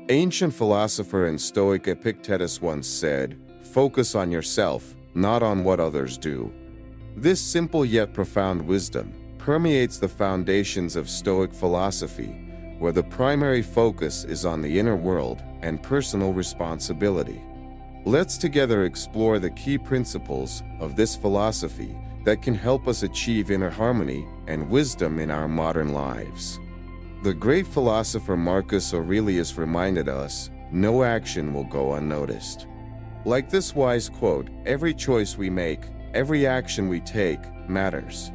Ancient philosopher and Stoic Epictetus once said, "Focus on yourself, not on what others do." This simple yet profound wisdom permeates the foundations of Stoic philosophy, where the primary focus is on the inner world and personal responsibility. Let's together explore the key principles of this philosophy that can help us achieve inner harmony and wisdom in our modern lives. The great philosopher Marcus Aurelius reminded us, "No action will go unnoticed." Like this wise quote, every choice we make, every action we take, matters.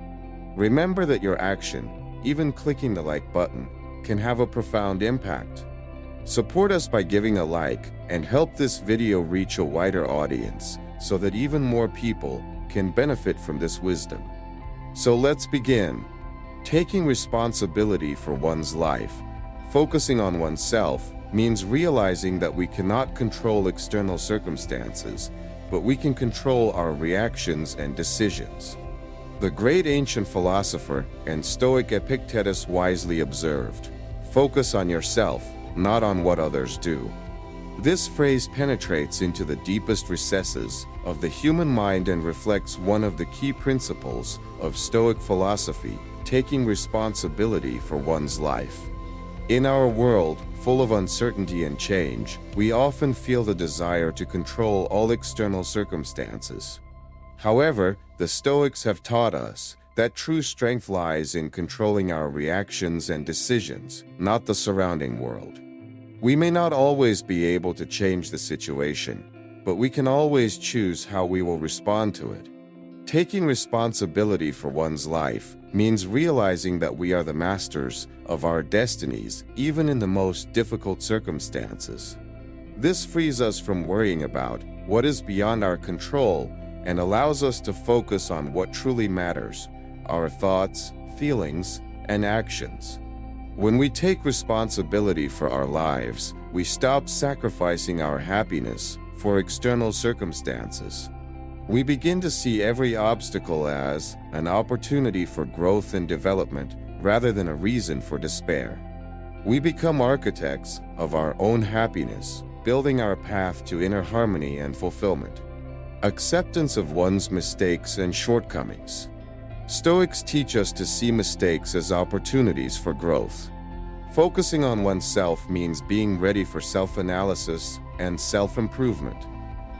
Remember that your action, even clicking the like button, can have a profound impact. Support us by giving a like and help this video reach a wider audience so that even more people can benefit from this wisdom. So let's begin. Taking responsibility for one's life, focusing on oneself, means realizing that we cannot control external circumstances, but we can control our reactions and decisions. The great ancient philosopher and Stoic Epictetus wisely observed, "Focus on yourself, not on what others do." This phrase penetrates into the deepest recesses of the human mind and reflects one of the key principles of Stoic philosophy, taking responsibility for one's life. In our world, full of uncertainty and change, we often feel the desire to control all external circumstances. However, the Stoics have taught us that true strength lies in controlling our reactions and decisions, not the surrounding world. We may not always be able to change the situation, but we can always choose how we will respond to it. Taking responsibility for one's life means realizing that we are the masters of our destinies, even in the most difficult circumstances. This frees us from worrying about what is beyond our control and allows us to focus on what truly matters, our thoughts, feelings, and actions. When we take responsibility for our lives, we stop sacrificing our happiness for external circumstances. We begin to see every obstacle as an opportunity for growth and development rather than a reason for despair. We become architects of our own happiness, building our path to inner harmony and fulfillment. Acceptance of one's mistakes and shortcomings. Stoics teach us to see mistakes as opportunities for growth. Focusing on oneself means being ready for self-analysis and self-improvement.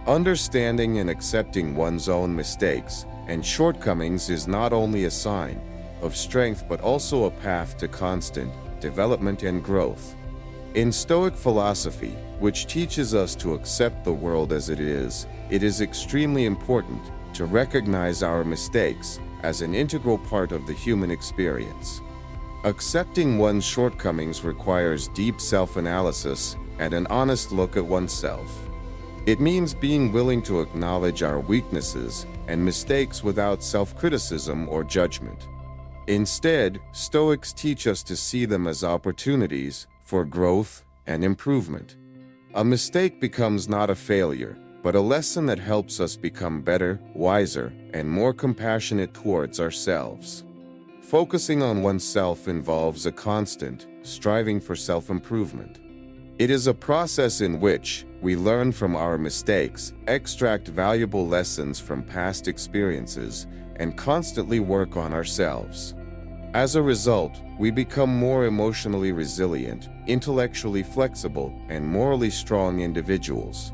Understanding and accepting one's own mistakes and shortcomings is not only a sign of strength but also a path to constant development and growth. In Stoic philosophy, which teaches us to accept the world as it is extremely important to recognize our mistakes as an integral part of the human experience. Accepting one's shortcomings requires deep self-analysis and an honest look at oneself. It means being willing to acknowledge our weaknesses and mistakes without self-criticism or judgment. Instead, Stoics teach us to see them as opportunities for growth and improvement. A mistake becomes not a failure, but a lesson that helps us become better, wiser, and more compassionate towards ourselves. Focusing on oneself involves a constant striving for self-improvement. It is a process in which we learn from our mistakes, extract valuable lessons from past experiences, and constantly work on ourselves. As a result, we become more emotionally resilient, intellectually flexible, and morally strong individuals.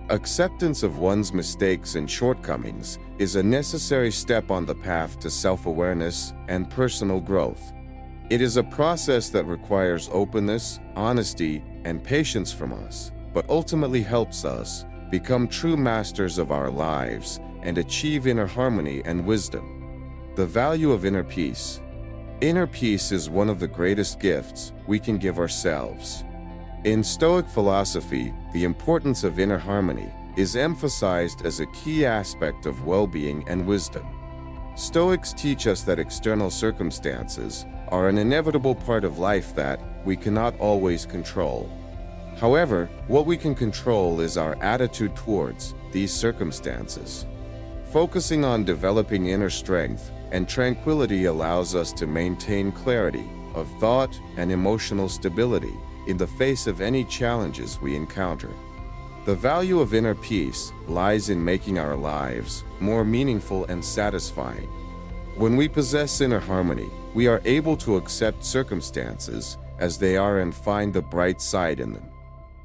Acceptance of one's mistakes and shortcomings is a necessary step on the path to self-awareness and personal growth. It is a process that requires openness, honesty, and patience from us, but ultimately helps us become true masters of our lives and achieve inner harmony and wisdom. The value of inner peace. Inner peace is one of the greatest gifts we can give ourselves. In Stoic philosophy, the importance of inner harmony is emphasized as a key aspect of well-being and wisdom. Stoics teach us that external circumstances are an inevitable part of life that we cannot always control. However, what we can control is our attitude towards these circumstances. Focusing on developing inner strength and tranquility allows us to maintain clarity of thought and emotional stability, in the face of any challenges we encounter. The value of inner peace lies in making our lives more meaningful and satisfying. When we possess inner harmony, we are able to accept circumstances as they are and find the bright side in them.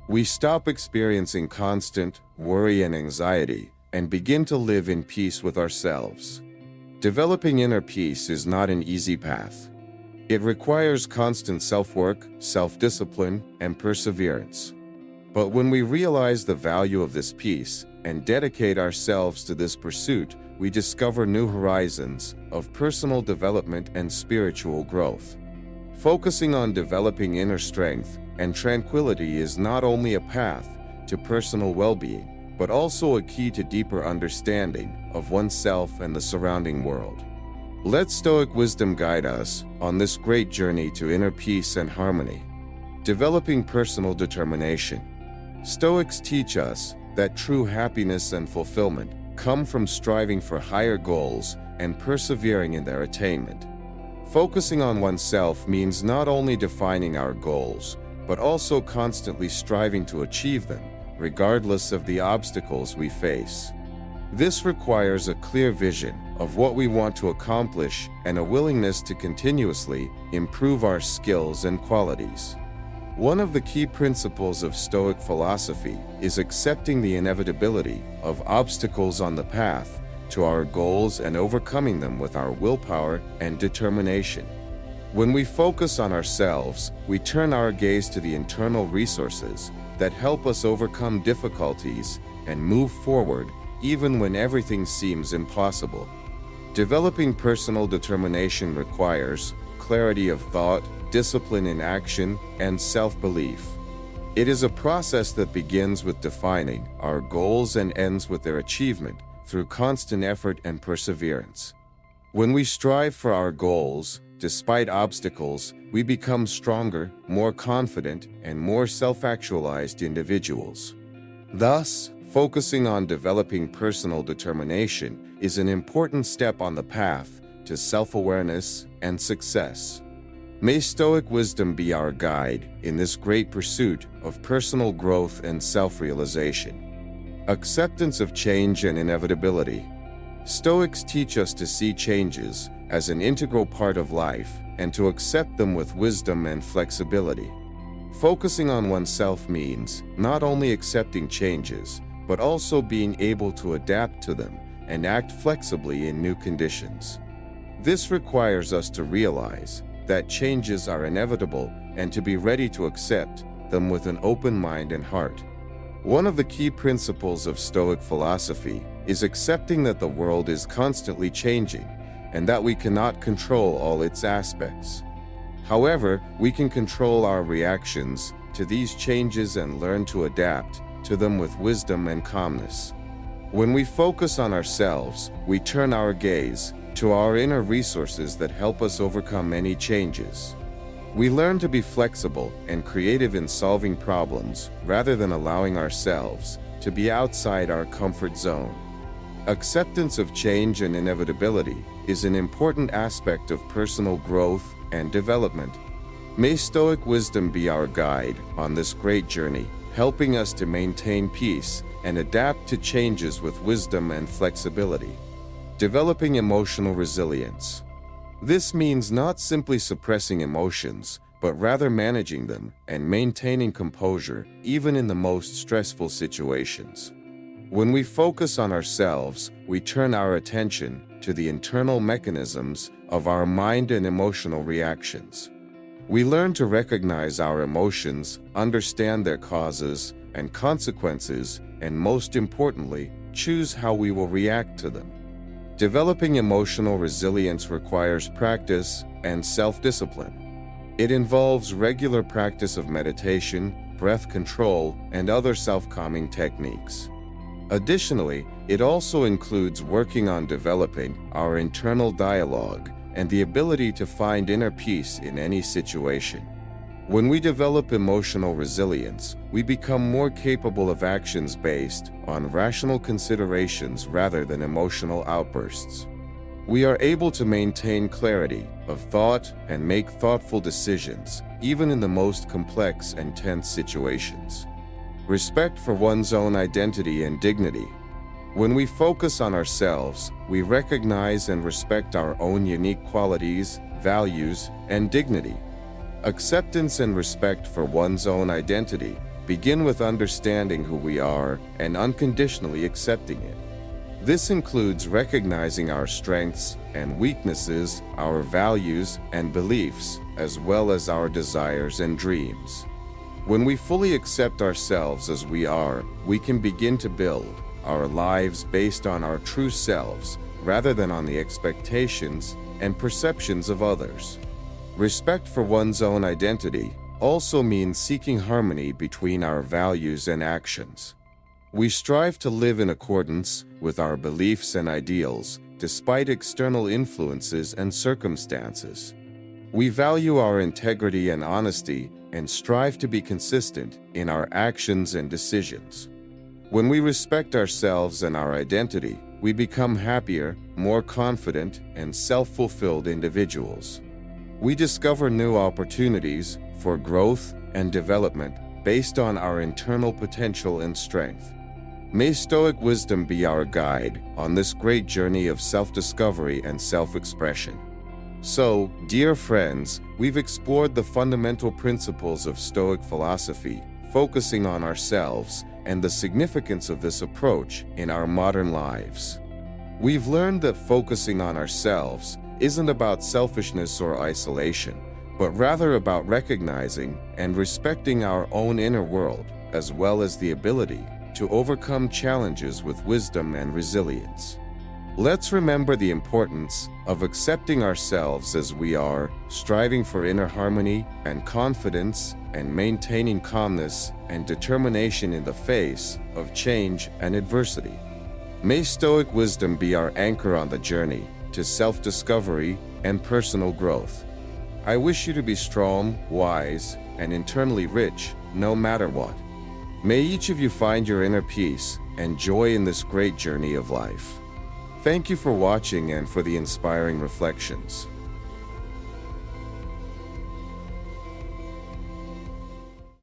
We stop experiencing constant worry and anxiety and begin to live in peace with ourselves. Developing inner peace is not an easy path. It requires constant self-work, self-discipline, and perseverance. But when we realize the value of this peace and dedicate ourselves to this pursuit, we discover new horizons of personal development and spiritual growth. Focusing on developing inner strength and tranquility is not only a path to personal well-being, but also a key to deeper understanding of oneself and the surrounding world. Let Stoic wisdom guide us on this great journey to inner peace and harmony. Developing personal determination. Stoics teach us that true happiness and fulfillment come from striving for higher goals and persevering in their attainment. Focusing on oneself means not only defining our goals, but also constantly striving to achieve them, regardless of the obstacles we face. This requires a clear vision of what we want to accomplish and a willingness to continuously improve our skills and qualities. One of the key principles of Stoic philosophy is accepting the inevitability of obstacles on the path to our goals and overcoming them with our willpower and determination. When we focus on ourselves, we turn our gaze to the internal resources that help us overcome difficulties and move forward even when everything seems impossible. Developing personal determination requires clarity of thought, discipline in action, and self-belief. It is a process that begins with defining our goals and ends with their achievement through constant effort and perseverance. When we strive for our goals, despite obstacles, we become stronger, more confident, and more self-actualized individuals. Thus, focusing on developing personal determination is an important step on the path to self-awareness and success. May Stoic wisdom be our guide in this great pursuit of personal growth and self-realization. Acceptance of change and inevitability. Stoics teach us to see changes as an integral part of life and to accept them with wisdom and flexibility. Focusing on oneself means not only accepting changes, but also being able to adapt to them and act flexibly in new conditions. This requires us to realize that changes are inevitable and to be ready to accept them with an open mind and heart. One of the key principles of Stoic philosophy is accepting that the world is constantly changing and that we cannot control all its aspects. However, we can control our reactions to these changes and learn to adapt to them with wisdom and calmness. When we focus on ourselves, we turn our gaze to our inner resources that help us overcome any changes. We learn to be flexible and creative in solving problems rather than allowing ourselves to be outside our comfort zone. Acceptance of change and inevitability is an important aspect of personal growth and development. May Stoic wisdom be our guide on this great journey, helping us to maintain peace and adapt to changes with wisdom and flexibility. Developing emotional resilience. This means not simply suppressing emotions, but rather managing them and maintaining composure even in the most stressful situations. When we focus on ourselves, we turn our attention to the internal mechanisms of our mind and emotional reactions. We learn to recognize our emotions, understand their causes and consequences, and most importantly, choose how we will react to them. Developing emotional resilience requires practice and self-discipline. It involves regular practice of meditation, breath control, and other self-calming techniques. Additionally, it also includes working on developing our internal dialogue and the ability to find inner peace in any situation. When we develop emotional resilience, we become more capable of actions based on rational considerations rather than emotional outbursts. We are able to maintain clarity of thought and make thoughtful decisions, even in the most complex and tense situations. Respect for one's own identity and dignity. When we focus on ourselves, we recognize and respect our own unique qualities, values, and dignity. Acceptance and respect for one's own identity begin with understanding who we are and unconditionally accepting it. This includes recognizing our strengths and weaknesses, our values and beliefs, as well as our desires and dreams. When we fully accept ourselves as we are, we can begin to build our lives based on our true selves rather than on the expectations and perceptions of others. Respect for one's own identity also means seeking harmony between our values and actions. We strive to live in accordance with our beliefs and ideals, despite external influences and circumstances. We value our integrity and honesty and strive to be consistent in our actions and decisions. When we respect ourselves and our identity, we become happier, more confident, and self-fulfilled individuals. We discover new opportunities for growth and development based on our internal potential and strength. May Stoic wisdom be our guide on this great journey of self-discovery and self-expression. So, dear friends, we've explored the fundamental principles of Stoic philosophy, focusing on ourselves and the significance of this approach in our modern lives. We've learned that focusing on ourselves isn't about selfishness or isolation, but rather about recognizing and respecting our own inner world, as well as the ability to overcome challenges with wisdom and resilience. Let's remember the importance of accepting ourselves as we are, striving for inner harmony and confidence, and maintaining calmness and determination in the face of change and adversity. May Stoic wisdom be our anchor on the journey to self-discovery and personal growth. I wish you to be strong, wise, and internally rich, no matter what. May each of you find your inner peace and joy in this great journey of life. Thank you for watching and for the inspiring reflections.